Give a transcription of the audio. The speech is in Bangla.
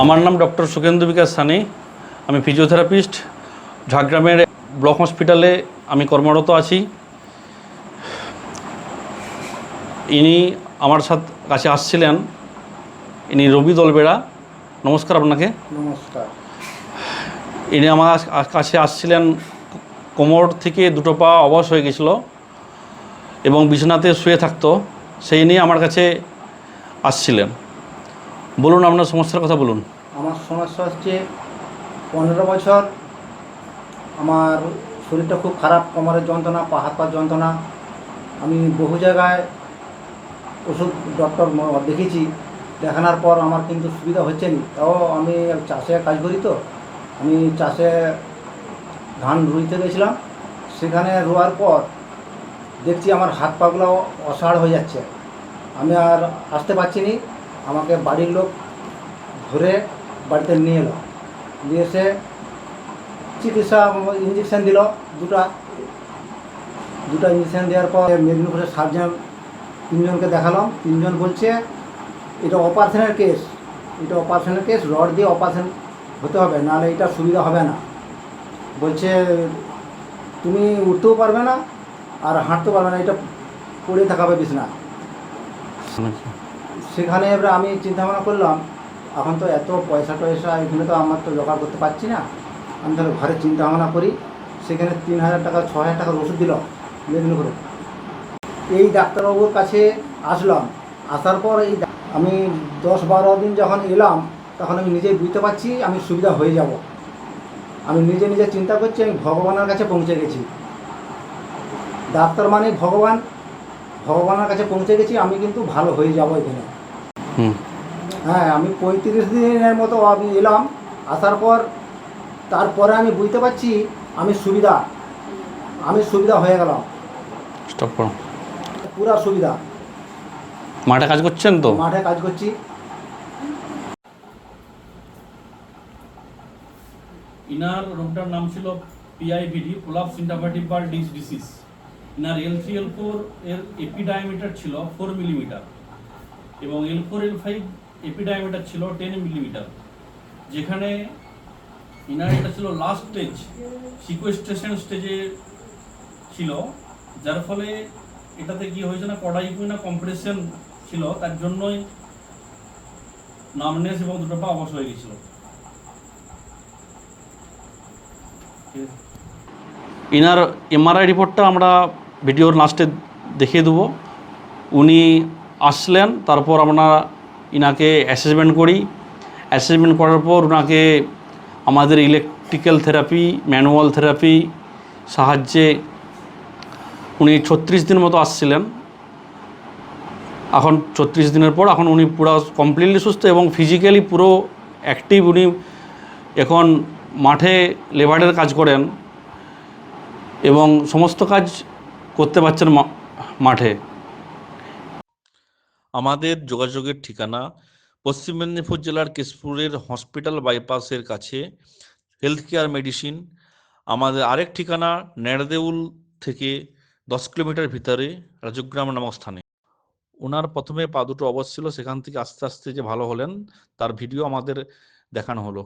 আমার নাম ডক্টর সুখেন্দু বিকাশ সানি। আমি ফিজিওথেরাপিস্ট। ঝাড়গ্রামের ব্লক হসপিটালে আমি কর্মরত আছি। ইনি আমার কাছে আসছিলেন, ইনি রবি দলবেড়া। নমস্কার আপনাকে। নমস্কার। ইনি আমার কাছে আসছিলেন, কোমর থেকে দুটো পা অবশ হয়ে গেছিল এবং বিছানাতে শুয়ে থাকতো, সেই নিয়ে আমার কাছে আসছিলেন। বলুন আপনার সমস্যার কথা বলুন। আমার সমস্যা হচ্ছে 15 বছর আমার শরীরটা খুব খারাপ, কোমরের যন্ত্রণা, পা হাত পা যন্ত্রণা। আমি বহু জায়গায় ওষুধ ডক্টর দেখেছি, দেখানোর পর আমার কিন্তু সুবিধা হচ্ছে না। তাও আমি চাষে কাজ করি, তো আমি চাষে ধান রুইতে গেছিলাম। সেখানে রোয়ার পর দেখছি আমার হাত পাগুলো অসাড় হয়ে যাচ্ছে, আমি আর আসতে পারছি না। আমাকে বাড়ির লোক ধরে বাড়িতে নিয়ে এলো, নিয়ে এসে চিকিৎসা ইঞ্জেকশান দিল, দুটা ইঞ্জেকশান দেওয়ার পর মেদিনীপুরের সার্জন 3জনকে দেখালাম। 3জন বলছে এটা অপারেশনের কেস, রড দিয়ে অপারেশন হতে হবে, নাহলে এটা সুবিধা হবে না। বলছে তুমি উঠতেও পারবে না আর হাঁটতেও পারবে না, এটা পড়ে থাকাবে বিছানা। সেখানে এবার আমি চিন্তা ভাবনা করলাম, এখন তো এত পয়সা এখানে তো আমার তো জোগাড় করতে পারছি না। আমি তাহলে ঘরে চিন্তা ভাবনা করি। সেখানে 3000 টাকা 6000 টাকার ওষুধ দিল মেদিনীপুরে। এই ডাক্তারবাবুর কাছে আসলাম, আসার পর আমি 10-12 দিন যখন এলাম, তখন আমি নিজেই বুঝতে পারছি আমি সুবিধা হয়ে যাব। আমি নিজে চিন্তা করছি আমি ভগবানের কাছে পৌঁছে গেছি। ডাক্তার মানে ভগবানের কাছে পৌঁছে গেছি, আমি কিন্তু ভালো হয়ে যাব এখানে। হ্যাঁ, আমি 35 দিনের মতো আমি এলাম। আসার পর তারপরে আমি বুঝতে পারছি আমি সুবিধা হয়ে গেলাম। স্টপ করো। পুরা সুবিধা। মাঠে কাজ করছেন তো? মাঠে কাজ করছি। ইনার রোগটার নাম ছিল PIVD, prolapse intervertebral disc disease. ইনার L3 L4 এর এপি ডায়ামিটার ছিল 4 মিলিমিটার এবং L4 L5 এপি ডায়ামিটার ছিল 10 মিলিমিটার। যেখানে ইনার এটা ছিল লাস্ট স্টেজ, সিকোয়েস্ট্রেশন স্টেজে ছিল, যার ফলে এটাতে কি হয়েছে না, কডাইকুইনা কম্প্রেশন ছিল, তার জন্যই নামনেস এবং দুটো পা অবশ হয়ে গেছিল। ইনার এমআরআই রিপোর্টটা আমরা ভিডিওর লাস্টে দেখিয়ে দেবো। উনি আসলেন, তারপর আমরা ইনাকে অ্যাসেসমেন্ট করি। অ্যাসেসমেন্ট করার পর ওনাকে আমাদের ইলেকট্রিক্যাল থেরাপি, ম্যানুয়াল থেরাপি সাহায্যে উনি 36 দিন মতো আসছিলেন। এখন 36 দিনের পর এখন উনি পুরো কমপ্লিটলি সুস্থ এবং ফিজিক্যালি পুরো অ্যাক্টিভ। উনি এখন মাঠে লেবারের কাজ করেন এবং সমস্ত কাজ করতে পারছেন মাঠে। আমাদের যোগাযোগের ঠিকানা পশ্চিম মেদিনীপুর জেলার কেশপুরের হসপিটাল বাইপাসের কাছে, হেলথ কেয়ার মেডিসিন। আমাদের আরেক ঠিকানা নেড়দেউল থেকে 10 কিলোমিটার ভিতরে রাজগ্রাম নামক স্থানে। ওনার প্রথমে পা দুটো অবশ ছিল, সেখান থেকে আস্তে আস্তে যে ভালো হলেন তার ভিডিও আমাদের দেখানো হলো।